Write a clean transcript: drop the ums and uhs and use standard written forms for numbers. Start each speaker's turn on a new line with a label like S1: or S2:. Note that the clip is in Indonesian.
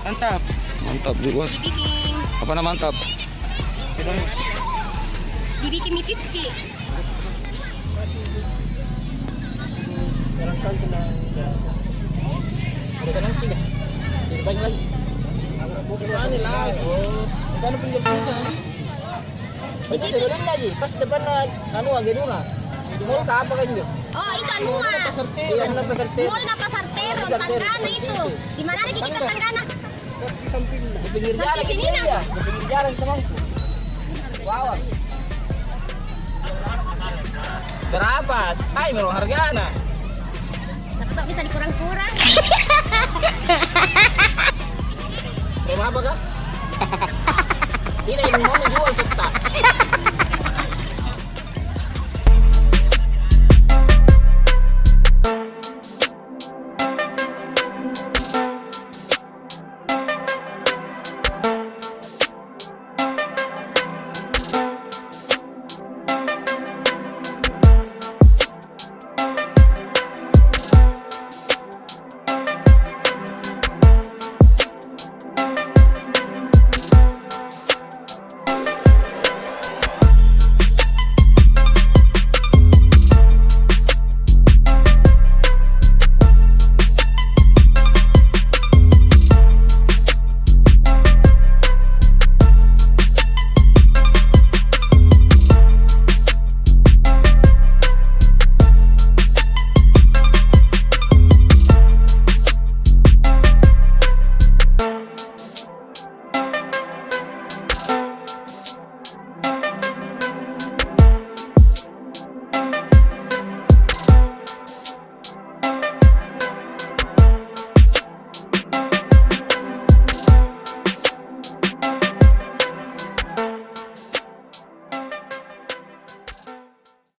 S1: Mantap.
S2: Mantap di bos.
S3: Dibikin.
S2: Apa nama mantap?
S3: Dibikin mititki.
S1: Jalan kaki na. Ada ka lang tiga. Banyak lagi. Saan nila? Oh. Magkano pong jalpusa? Baca sebelum lagi. Pas depan anu gedung ah. Mall ka apa kan yun?
S3: Oh, itu anu ah.
S1: Iya, anu pasartero.
S3: Mall na pasartero, Tanggana itu. Di mana lagi kita Tanggana?
S1: Di samping. Di pinggir jalan
S3: Sampai sini
S1: ini
S3: na.
S1: ya. Di pinggir jalan temanku. Wow. Berapa? Hai, merong hargana.
S3: Tapi tak bisa dikurang-kurang.
S1: Terima apa kak? Ini mau dijual setak.